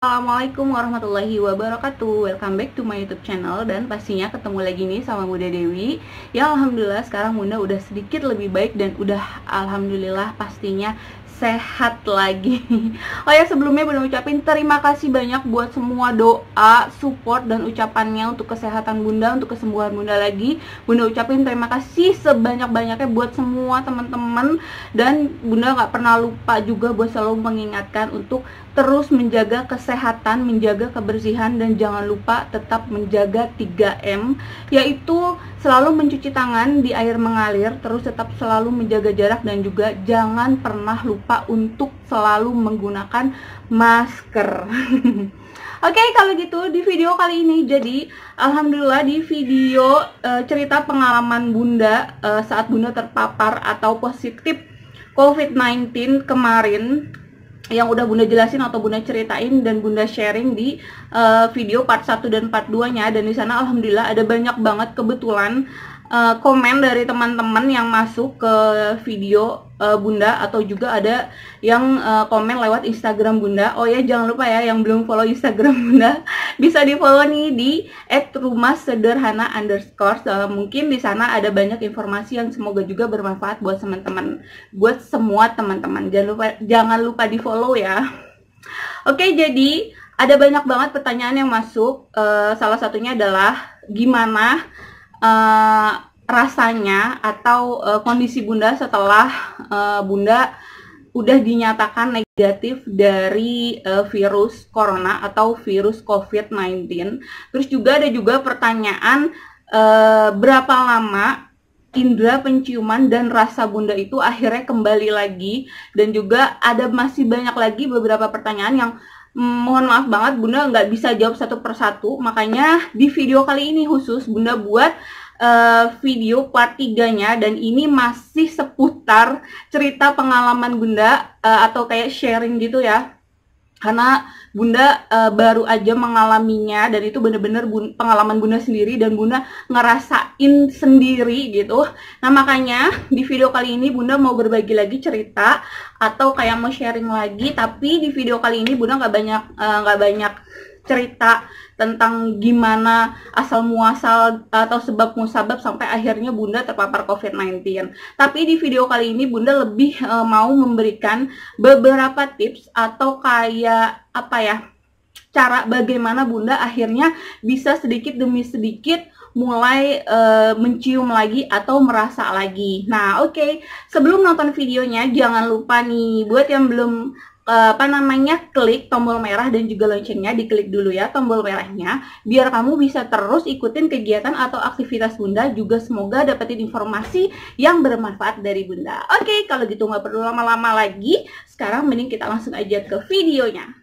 Assalamualaikum warahmatullahi wabarakatuh. Welcome back to my YouTube channel. Dan pastinya ketemu lagi nih sama Bunda Dewi. Ya alhamdulillah sekarang Bunda udah sedikit lebih baik dan udah alhamdulillah pastinya sehat lagi. Oh ya, sebelumnya Bunda ucapin terima kasih banyak buat semua doa, support dan ucapannya untuk kesehatan Bunda, untuk kesembuhan Bunda lagi. Bunda ucapin terima kasih sebanyak-banyaknya buat semua teman-teman, dan Bunda nggak pernah lupa juga buat selalu mengingatkan untuk terus menjaga kesehatan, menjaga kebersihan, dan jangan lupa tetap menjaga 3M, yaitu selalu mencuci tangan di air mengalir, terus tetap selalu menjaga jarak, dan juga jangan pernah lupa untuk selalu menggunakan masker. Oke, kalau gitu di video kali ini, jadi alhamdulillah di video cerita pengalaman Bunda saat Bunda terpapar atau positif COVID-19 kemarin, yang udah Bunda jelasin atau Bunda ceritain dan Bunda sharing di video part 1 dan part 2-nya. Dan di sana alhamdulillah ada banyak banget kebetulan komen dari teman-teman yang masuk ke video Bunda, atau juga ada yang komen lewat Instagram Bunda. Oh ya, jangan lupa ya, yang belum follow Instagram Bunda bisa di follow nih di @rumahsederhana_. Mungkin di sana ada banyak informasi yang semoga juga bermanfaat buat teman-teman, buat semua teman-teman. Jangan lupa di follow ya. Oke, jadi ada banyak banget pertanyaan yang masuk. Salah satunya adalah gimana rasanya atau kondisi Bunda setelah Bunda udah dinyatakan negatif dari virus corona atau virus COVID-19. Terus juga ada juga pertanyaan berapa lama indera penciuman dan rasa Bunda itu akhirnya kembali lagi. Dan juga ada masih banyak lagi beberapa pertanyaan yang mohon maaf banget Bunda nggak bisa jawab satu persatu. Makanya di video kali ini khusus Bunda buat video part 3-nya, dan ini masih seputar cerita pengalaman Bunda atau kayak sharing gitu ya, karena Bunda baru aja mengalaminya, dan itu bener-bener pengalaman Bunda sendiri dan Bunda ngerasain sendiri gitu. Nah makanya di video kali ini Bunda mau berbagi lagi cerita atau kayak mau sharing lagi, tapi di video kali ini Bunda nggak banyak cerita tentang gimana asal muasal atau sebab musabab sampai akhirnya Bunda terpapar COVID-19. Tapi di video kali ini Bunda lebih mau memberikan beberapa tips atau kayak apa ya, cara bagaimana Bunda akhirnya bisa sedikit demi sedikit mulai mencium lagi atau merasa lagi. Nah oke, sebelum nonton videonya jangan lupa nih buat yang belum klik tombol merah dan juga loncengnya, diklik dulu ya tombol merahnya, biar kamu bisa terus ikutin kegiatan atau aktivitas Bunda, juga semoga dapetin informasi yang bermanfaat dari Bunda. Oke, kalau gitu nggak perlu lama-lama lagi, sekarang mending kita langsung aja ke videonya.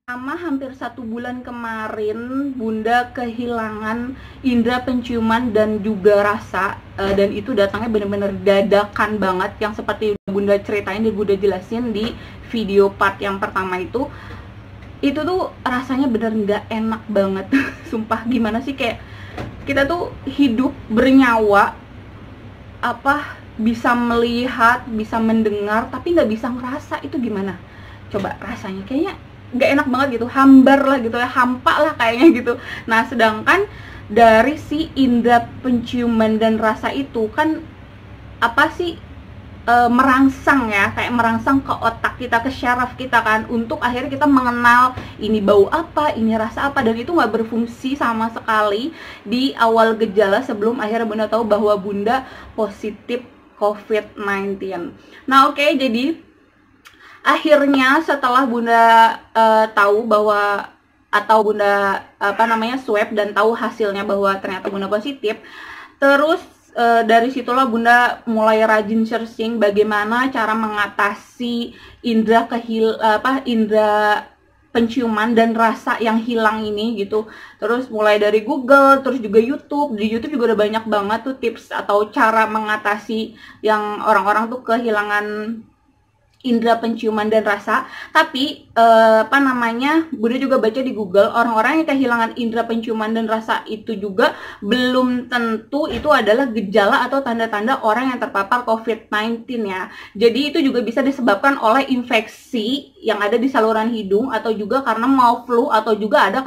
Selama hampir 1 bulan kemarin Bunda kehilangan indera penciuman dan juga rasa, dan itu datangnya bener-bener dadakan banget, yang seperti Bunda ceritain dan Bunda jelasin di video part yang pertama itu tuh rasanya bener nggak enak banget. Sumpah, gimana sih, kayak kita tuh hidup bernyawa, bisa melihat, bisa mendengar, tapi nggak bisa ngerasa. Itu gimana coba rasanya? Kayaknya nggak enak banget gitu, hambar lah gitu ya, hampa lah kayaknya gitu. Nah sedangkan dari si indera penciuman dan rasa itu kan merangsang ya, kayak merangsang ke otak kita, ke syaraf kita kan, untuk akhirnya kita mengenal ini bau apa, ini rasa apa, dan itu nggak berfungsi sama sekali di awal gejala sebelum akhirnya Bunda tahu bahwa Bunda positif COVID-19. Nah oke, jadi akhirnya setelah Bunda tahu bahwa, atau Bunda swab dan tahu hasilnya bahwa ternyata Bunda positif, terus dari situlah Bunda mulai rajin searching bagaimana cara mengatasi indera penciuman dan rasa yang hilang ini gitu. Terus mulai dari Google, terus juga YouTube. Di YouTube juga udah banyak banget tuh tips atau cara mengatasi yang orang-orang tuh kehilangan indera penciuman dan rasa. Tapi Bunda juga baca di Google, orang-orang yang kehilangan indera penciuman dan rasa itu juga belum tentu itu adalah gejala atau tanda-tanda orang yang terpapar COVID-19 ya. Jadi itu juga bisa disebabkan oleh infeksi yang ada di saluran hidung, atau juga karena mau flu, atau juga ada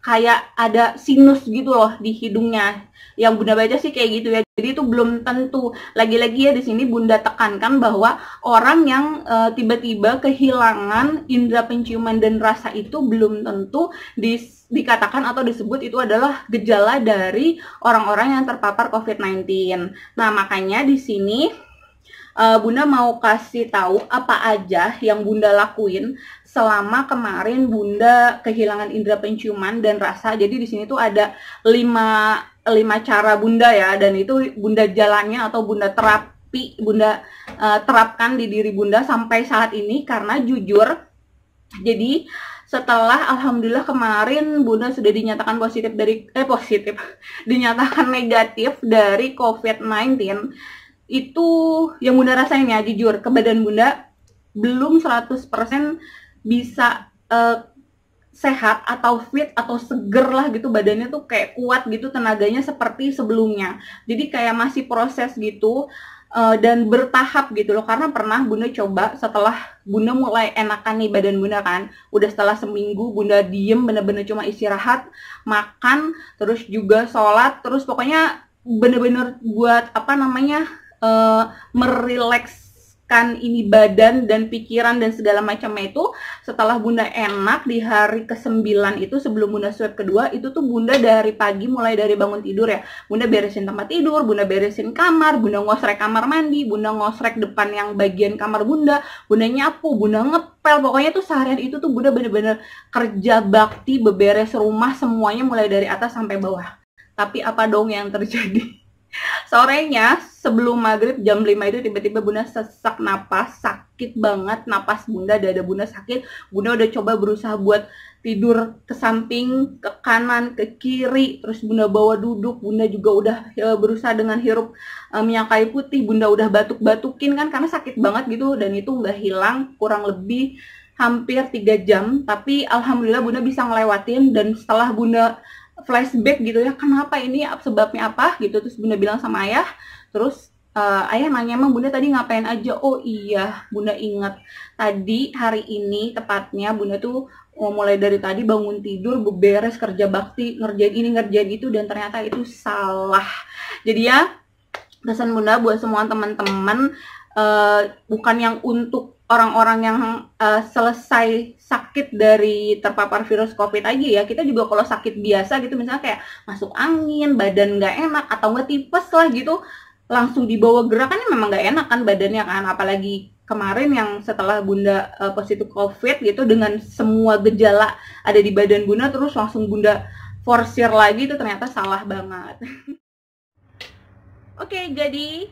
kayak ada sinus gitu loh di hidungnya. Yang Bunda baca sih kayak gitu ya. Jadi itu belum tentu. Lagi-lagi ya di sini Bunda tekankan bahwa orang yang tiba-tiba kehilangan indera penciuman dan rasa itu belum tentu dikatakan atau disebut itu adalah gejala dari orang-orang yang terpapar COVID-19. Nah, makanya di sini Bunda mau kasih tahu apa aja yang Bunda lakuin selama kemarin Bunda kehilangan indera penciuman dan rasa. Jadi di sini tuh ada 5 cara Bunda ya, dan itu Bunda jalannya atau Bunda terapkan di diri Bunda sampai saat ini. Karena jujur, jadi setelah alhamdulillah kemarin Bunda sudah dinyatakan dinyatakan negatif dari COVID-19, itu yang Bunda rasain ya, jujur ke badan Bunda belum 100% bisa sehat atau fit atau seger lah gitu, badannya tuh kayak kuat gitu, tenaganya seperti sebelumnya. Jadi kayak masih proses gitu dan bertahap gitu loh. Karena pernah Bunda coba setelah Bunda mulai enakan nih badan Bunda kan, udah setelah seminggu Bunda diem, bener-bener cuma istirahat, makan, terus juga sholat, terus pokoknya bener-bener buat merilekskan ini badan dan pikiran dan segala macamnya itu. Setelah Bunda enak di hari ke-9 itu, sebelum Bunda swab kedua, itu tuh Bunda dari pagi, mulai dari bangun tidur ya, Bunda beresin tempat tidur, Bunda beresin kamar, Bunda ngosrek kamar mandi, Bunda ngosrek depan yang bagian kamar Bunda nyapu, Bunda ngepel. Pokoknya tuh seharian itu tuh Bunda bener-bener kerja bakti, beberes rumah semuanya mulai dari atas sampai bawah. Tapi apa dong yang terjadi? Sorenya sebelum maghrib jam 5 itu tiba-tiba Bunda sesak napas, sakit banget napas Bunda, dada Bunda sakit. Bunda udah coba berusaha buat tidur ke samping, ke kanan, ke kiri, terus Bunda bawa duduk. Bunda juga udah berusaha dengan hirup minyak kayu putih, Bunda udah batuk-batukin kan karena sakit banget gitu, dan itu nggak hilang kurang lebih hampir 3 jam. Tapi alhamdulillah Bunda bisa ngelewatin, dan setelah Bunda flashback gitu ya, kenapa ini, sebabnya apa gitu, terus Bunda bilang sama ayah. Terus ayah nanya, emang Bunda tadi ngapain aja? Oh iya, Bunda ingat tadi hari ini tepatnya Bunda tuh mulai dari tadi bangun tidur, beberes, kerja bakti, ngerjain ini ngerjain itu, dan ternyata itu salah. Jadi ya, pesan Bunda buat semua teman-teman, bukan yang untuk orang-orang yang selesai sakit dari terpapar virus COVID aja ya. Kita juga kalau sakit biasa gitu, misalnya kayak masuk angin, badan nggak enak, atau nggak tipes lah gitu, langsung dibawa gerakannya memang nggak enak kan badannya kan. Apalagi kemarin yang setelah Bunda positif COVID gitu, dengan semua gejala ada di badan Bunda, terus langsung Bunda forsir lagi, itu ternyata salah banget. Oke, jadi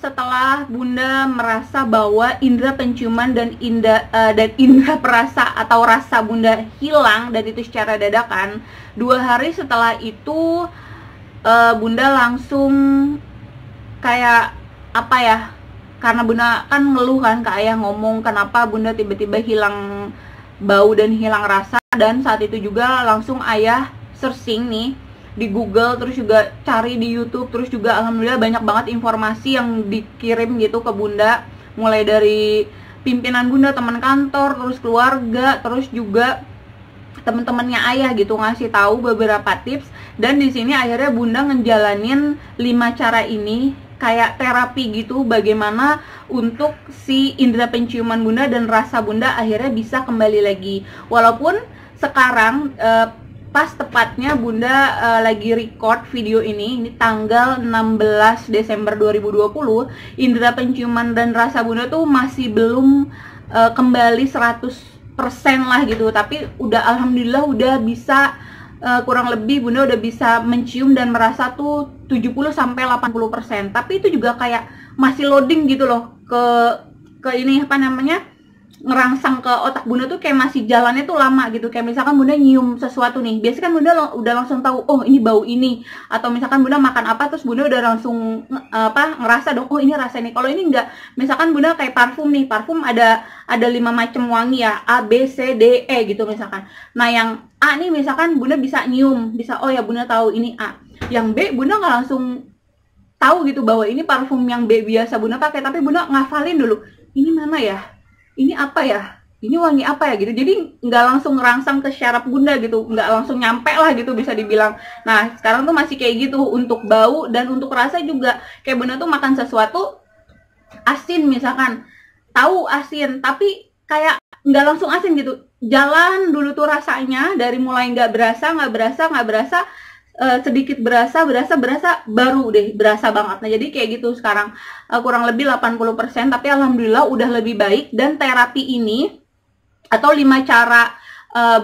setelah Bunda merasa bahwa indera penciuman dan indera perasa atau rasa Bunda hilang, dan itu secara dadakan, 2 hari setelah itu Bunda langsung kayak apa ya, karena Bunda kan ngeluh kan ke ayah, ngomong kenapa Bunda tiba-tiba hilang bau dan hilang rasa. Dan saat itu juga langsung ayah searching nih di Google, terus juga cari di YouTube, terus juga alhamdulillah banyak banget informasi yang dikirim gitu ke Bunda, mulai dari pimpinan Bunda, teman kantor, terus keluarga, terus juga teman-temannya ayah gitu, ngasih tahu beberapa tips. Dan di sini akhirnya Bunda ngejalanin 5 cara ini kayak terapi gitu, bagaimana untuk si indera penciuman Bunda dan rasa Bunda akhirnya bisa kembali lagi. Walaupun sekarang pas tepatnya Bunda lagi record video ini tanggal 16 Desember 2020, indera penciuman dan rasa Bunda tuh masih belum kembali 100% lah gitu. Tapi udah alhamdulillah udah bisa kurang lebih Bunda udah bisa mencium dan merasa tuh 70-80%. Tapi itu juga kayak masih loading gitu loh ke ini ngerangsang ke otak bunda tuh kayak masih jalannya tuh lama gitu. Kayak misalkan bunda nyium sesuatu nih, biasanya kan bunda udah langsung tahu, oh ini bau ini. Atau misalkan bunda makan apa terus bunda udah langsung ngerasa dong, oh ini rasa ini. Kalau ini enggak, misalkan bunda kayak parfum nih, parfum ada 5 macam wangi ya, A B C D E gitu misalkan. Nah yang A nih misalkan bunda bisa nyium, bisa, oh ya bunda tahu ini A. Yang B bunda nggak langsung tahu gitu bahwa ini parfum yang B biasa bunda pakai, tapi bunda ngafalin dulu, ini mana ya, ini apa ya, ini wangi apa ya gitu. Jadi nggak langsung ngerangsang ke syaraf bunda gitu, nggak langsung nyampe lah gitu bisa dibilang. Nah sekarang tuh masih kayak gitu untuk bau dan untuk rasa juga. Kayak bunda tuh makan sesuatu asin misalkan, tahu asin tapi kayak nggak langsung asin gitu, jalan dulu tuh rasanya, dari mulai nggak berasa, sedikit berasa, baru deh berasa banget. Nah jadi kayak gitu sekarang, kurang lebih 80%, tapi alhamdulillah udah lebih baik. Dan terapi ini atau 5 cara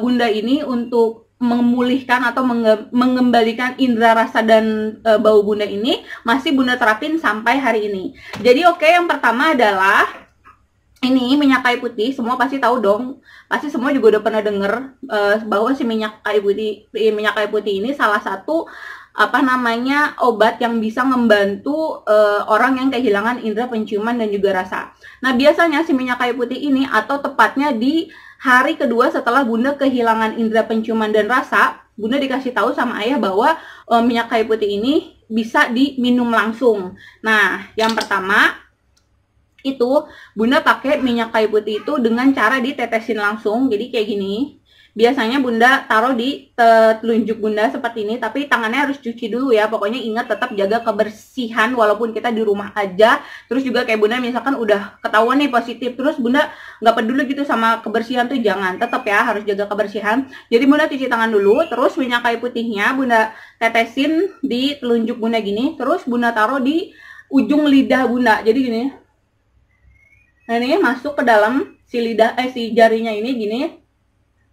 bunda ini untuk memulihkan atau mengembalikan indera rasa dan bau bunda ini masih bunda terapin sampai hari ini. Jadi oke, yang pertama adalah ini minyak kayu putih. Semua pasti tahu dong, pasti semua juga udah pernah denger bahwa si minyak kayu putih ini salah satu obat yang bisa membantu orang yang kehilangan indera penciuman dan juga rasa. Nah biasanya si minyak kayu putih ini, atau tepatnya di hari kedua setelah bunda kehilangan indera penciuman dan rasa, bunda dikasih tahu sama ayah bahwa minyak kayu putih ini bisa diminum langsung. Nah yang pertama itu bunda pakai minyak kayu putih itu dengan cara ditetesin langsung. Jadi kayak gini, biasanya bunda taruh di telunjuk bunda seperti ini, tapi tangannya harus cuci dulu ya. Pokoknya ingat tetap jaga kebersihan walaupun kita di rumah aja. Terus juga kayak bunda misalkan udah ketahuan nih positif, terus bunda nggak peduli gitu sama kebersihan tuh, jangan, tetap ya harus jaga kebersihan. Jadi bunda cuci tangan dulu, terus minyak kayu putihnya bunda tetesin di telunjuk bunda gini, terus bunda taruh di ujung lidah bunda. Jadi gini. Nah ini masuk ke dalam si lidah, si jarinya ini gini,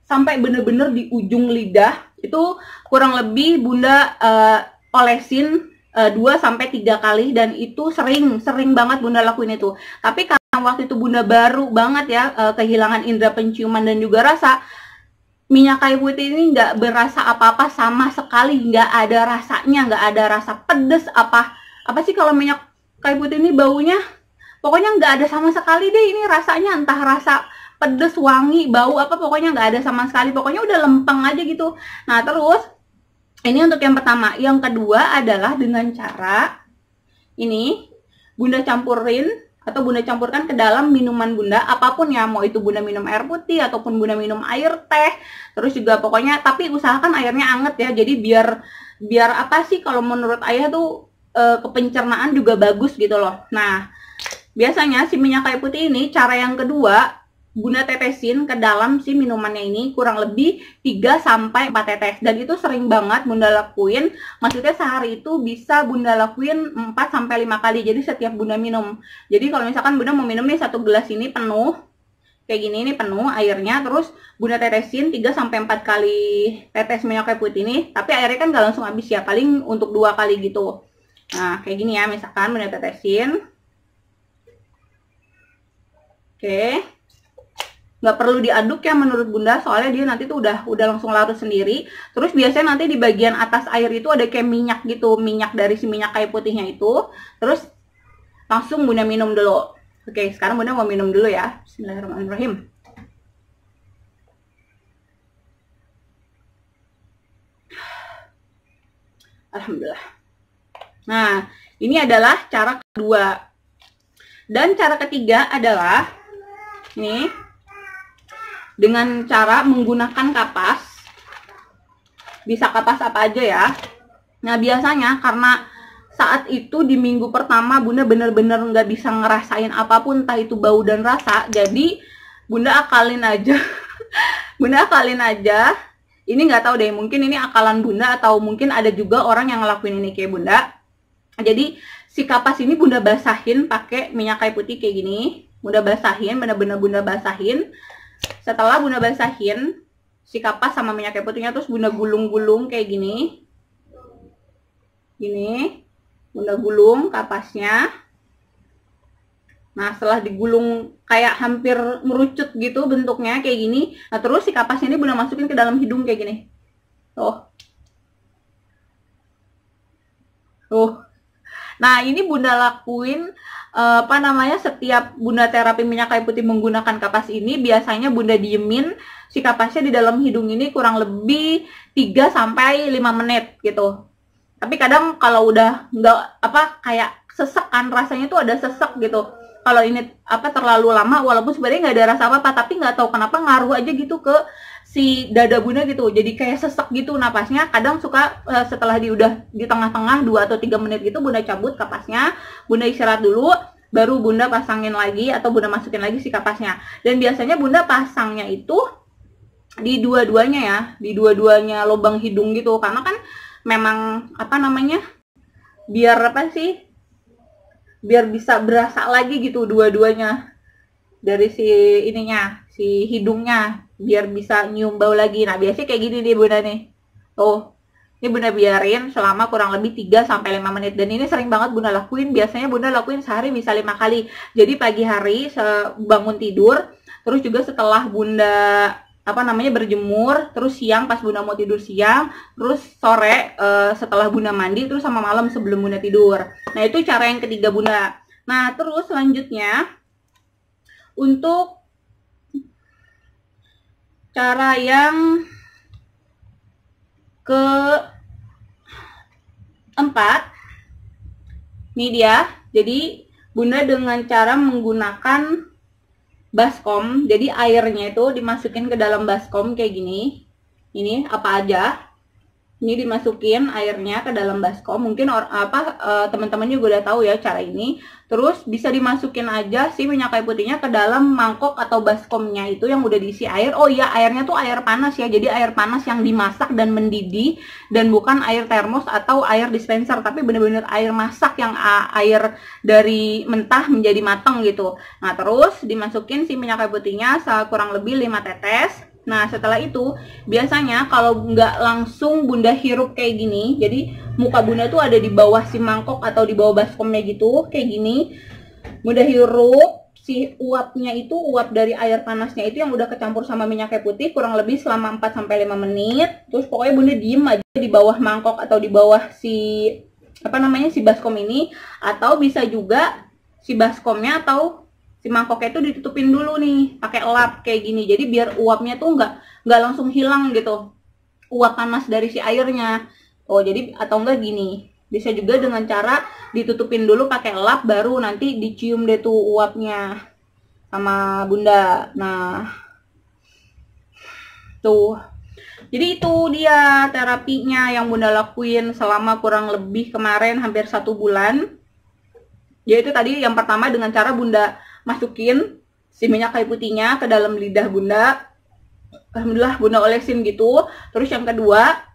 sampai bener-bener di ujung lidah. Itu kurang lebih bunda olesin 2-3 kali, dan itu sering banget bunda lakuin itu. Tapi karena waktu itu bunda baru banget ya kehilangan indera penciuman dan juga rasa, minyak kayu putih ini nggak berasa apa-apa sama sekali, nggak ada rasanya, nggak ada rasa pedes apa sih kalau minyak kayu putih ini baunya. Pokoknya nggak ada sama sekali deh ini rasanya, entah rasa pedes, wangi, bau apa, pokoknya nggak ada sama sekali. Pokoknya udah lempeng aja gitu. Nah terus ini untuk yang pertama. Yang kedua adalah dengan cara ini bunda campurin atau bunda campurkan ke dalam minuman bunda, apapun ya, mau itu bunda minum air putih ataupun bunda minum air teh. Terus juga pokoknya, tapi usahakan airnya anget ya. Jadi biar apa sih, kalau menurut ayah tuh kepencernaan juga bagus gitu loh. Nah biasanya si minyak kayu putih ini, cara yang kedua, bunda tetesin ke dalam si minumannya ini kurang lebih 3-4 tetes. Dan itu sering banget bunda lakuin. Maksudnya sehari itu bisa bunda lakuin 4-5 kali. Jadi setiap bunda minum. Jadi kalau misalkan bunda mau minum nih 1 gelas ini penuh, kayak gini, ini penuh airnya, terus bunda tetesin 3-4 kali tetes minyak kayu putih ini. Tapi airnya kan gak langsung habis ya, paling untuk 2 kali gitu. Nah kayak gini ya, misalkan bunda tetesin. Oke, nggak perlu diaduk ya menurut bunda, soalnya dia nanti tuh udah langsung larut sendiri. Terus biasanya nanti di bagian atas air itu ada kayak minyak gitu, minyak dari si minyak kayu putihnya itu. Terus langsung bunda minum dulu. Oke, sekarang bunda mau minum dulu ya. Bismillahirrahmanirrahim. Alhamdulillah. Nah ini adalah cara kedua. Dan cara ketiga adalah ini dengan cara menggunakan kapas. Bisa kapas apa aja ya. Nah biasanya karena saat itu di minggu pertama bunda bener-bener nggak bisa ngerasain apapun, entah itu bau dan rasa, jadi bunda akalin aja. Bunda akalin aja. Ini nggak tahu deh, mungkin ini akalan bunda atau mungkin ada juga orang yang ngelakuin ini kayak bunda. Jadi si kapas ini bunda basahin pakai minyak kayu putih kayak gini. Bunda basahin, bener-bener bunda basahin. Setelah bunda basahin si kapas sama minyak kayu putihnya, terus bunda gulung-gulung kayak gini. Gini, bunda gulung kapasnya. Nah, setelah digulung kayak hampir merucut gitu bentuknya kayak gini. Nah, terus si kapasnya ini Bunda masukin ke dalam hidung kayak gini. Tuh. Tuh. Nah, ini Bunda lakuin apa namanya, setiap Bunda terapi minyak kayu putih menggunakan kapas ini, biasanya Bunda diemin si kapasnya di dalam hidung ini kurang lebih 3 sampai 5 menit gitu. Tapi kadang kalau udah nggak apa kayak sesek kan, rasanya tuh ada sesek gitu. Kalau ini apa terlalu lama, walaupun sebenarnya nggak ada rasa apa-apa, tapi nggak tahu kenapa ngaruh aja gitu ke si dada Bunda gitu, jadi kayak sesek gitu napasnya. Kadang suka setelah udah di tengah-tengah 2 atau 3 menit gitu, Bunda cabut kapasnya, Bunda istirahat dulu, baru Bunda pasangin lagi atau Bunda masukin lagi si kapasnya. Dan biasanya Bunda pasangnya itu di dua-duanya ya, di dua-duanya lubang hidung gitu, karena kan memang apa namanya, biar apa sih, biar bisa berasa lagi gitu dua-duanya dari si ininya, si hidungnya, biar bisa nyium bau lagi. Nah, biasanya kayak gini nih Bunda nih. Tuh. Ini Bunda biarin selama kurang lebih 3 sampai 5 menit, dan ini sering banget Bunda lakuin. Biasanya Bunda lakuin sehari bisa 5 kali. Jadi pagi hari bangun tidur, terus juga setelah Bunda apa namanya berjemur, terus siang pas Bunda mau tidur siang, terus sore setelah Bunda mandi, terus sama malam sebelum Bunda tidur. Nah, itu cara yang ketiga Bunda. Nah, terus selanjutnya untuk cara yang keempat, ini dia. Jadi Bunda dengan cara menggunakan baskom, jadi airnya itu dimasukin ke dalam baskom kayak gini. Ini apa aja, ini dimasukin airnya ke dalam baskom. Mungkin teman-teman juga udah tahu ya cara ini. Terus bisa dimasukin aja si minyak kayu putihnya ke dalam mangkok atau baskomnya itu yang udah diisi air. Oh iya, airnya tuh air panas ya, jadi air panas yang dimasak dan mendidih, dan bukan air termos atau air dispenser, tapi bener-bener air masak yang air dari mentah menjadi matang gitu. Nah, terus dimasukin si minyak kayu putihnya kurang lebih 5 tetes. Nah, setelah itu biasanya kalau nggak langsung Bunda hirup kayak gini, jadi muka Bunda tuh ada di bawah si mangkok atau di bawah baskomnya gitu, kayak gini. Bunda hirup si uapnya itu, uap dari air panasnya itu yang udah kecampur sama minyak kayu putih kurang lebih selama 4 sampai 5 menit. Terus pokoknya Bunda diem aja di bawah mangkok atau di bawah si apa namanya si baskom ini, atau bisa juga si baskomnya atau si mangkoknya itu ditutupin dulu nih pakai lap kayak gini, jadi biar uapnya tuh nggak langsung hilang gitu, uap panas dari si airnya. Oh, jadi atau enggak gini, bisa juga dengan cara ditutupin dulu pakai lap, baru nanti dicium deh tuh uapnya sama Bunda. Nah, tuh. Jadi itu dia terapinya yang Bunda lakuin selama kurang lebih kemarin hampir 1 bulan. Yaitu tadi yang pertama dengan cara Bunda masukin si minyak kayu putihnya ke dalam lidah Bunda. Alhamdulillah Bunda olesin gitu. Terus yang kedua,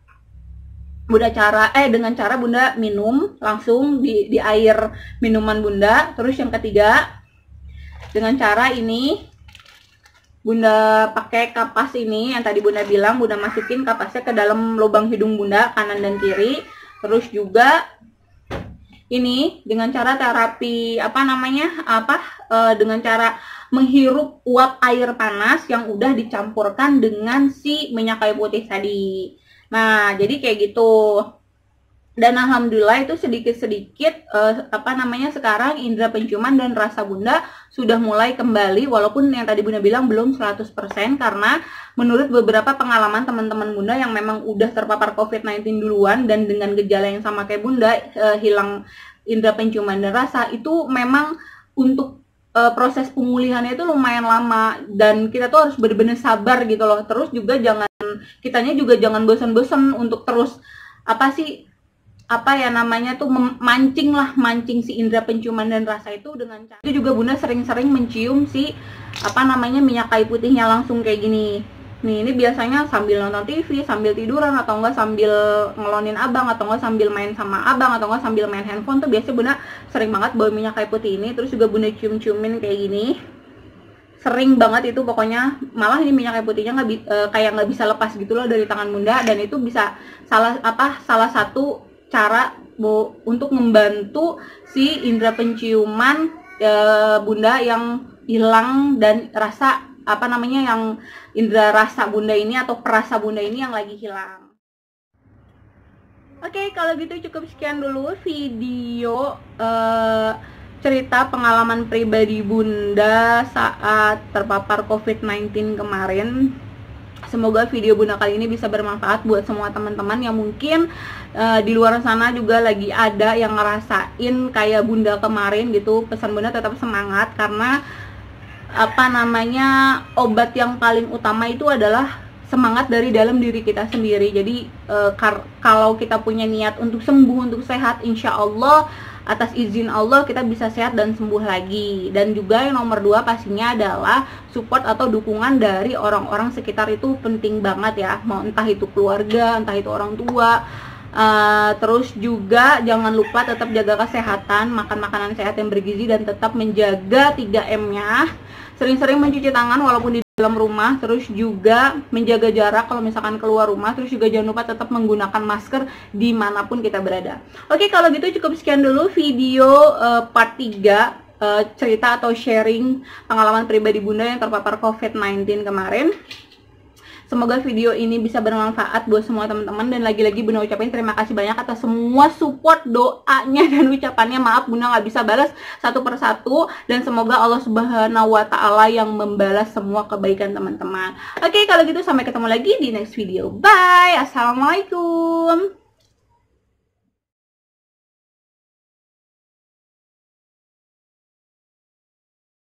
dengan cara Bunda minum langsung di air minuman Bunda. Terus yang ketiga, dengan cara ini Bunda pakai kapas ini yang tadi Bunda bilang, Bunda masukin kapasnya ke dalam lubang hidung Bunda kanan dan kiri. Terus juga ini dengan cara terapi dengan cara menghirup uap air panas yang udah dicampurkan dengan si minyak kayu putih tadi. Nah, jadi kayak gitu. Dan alhamdulillah itu sedikit-sedikit sekarang indera penciuman dan rasa Bunda sudah mulai kembali, walaupun yang tadi Bunda bilang belum 100%, karena menurut beberapa pengalaman teman-teman Bunda yang memang udah terpapar COVID-19 duluan dan dengan gejala yang sama kayak Bunda, hilang indera penciuman dan rasa, itu memang untuk proses pemulihannya itu lumayan lama, dan kita tuh harus benar-benar sabar gitu loh. Terus juga kitanya juga jangan bosan-bosan untuk terus mancing si indera penciuman dan rasa itu dengan cara itu juga Bunda sering-sering mencium si minyak kayu putihnya langsung kayak gini. Nih, ini biasanya sambil nonton TV, sambil tiduran, atau enggak sambil ngelonin abang, atau enggak sambil main sama abang, atau enggak sambil main handphone tuh biasanya Bunda sering banget bawa minyak kayu putih ini. Terus juga Bunda cium-ciumin kayak gini. Sering banget itu pokoknya, malah ini minyak kayu putihnya kayak nggak bisa lepas gitu loh dari tangan Bunda, dan itu bisa salah satu cara untuk membantu si indera penciuman Bunda yang hilang dan rasa yang indera rasa Bunda ini atau perasa Bunda ini yang lagi hilang. Oke, kalau gitu cukup sekian dulu video cerita pengalaman pribadi Bunda saat terpapar COVID-19 kemarin. Semoga video Bunda kali ini bisa bermanfaat buat semua teman-teman yang mungkin di luar sana juga lagi ada yang ngerasain kayak Bunda kemarin gitu. Pesan Bunda tetap semangat, karena obat yang paling utama itu adalah semangat dari dalam diri kita sendiri. Jadi kalau kita punya niat untuk sembuh, untuk sehat, insya Allah atas izin Allah kita bisa sehat dan sembuh lagi. Dan juga yang nomor 2 pastinya adalah support atau dukungan dari orang-orang sekitar itu penting banget ya, mau entah itu keluarga, entah itu orang tua. Terus juga jangan lupa tetap jaga kesehatan, makan makanan sehat yang bergizi, dan tetap menjaga 3M-nya. Sering-sering mencuci tangan walaupun di dalam rumah, terus juga menjaga jarak kalau misalkan keluar rumah, terus juga jangan lupa tetap menggunakan masker dimanapun kita berada. Oke, kalau gitu cukup sekian dulu video part 3 cerita atau sharing pengalaman pribadi Bunda yang terpapar COVID-19 kemarin. Semoga video ini bisa bermanfaat buat semua teman-teman, dan lagi-lagi Bunda ucapin terima kasih banyak atas semua support, doanya, dan ucapannya. Maaf Bunda nggak bisa balas satu persatu, dan semoga Allah Subhanahu wa Ta'ala yang membalas semua kebaikan teman-teman. Oke, kalau gitu sampai ketemu lagi di next video. Bye. Assalamualaikum.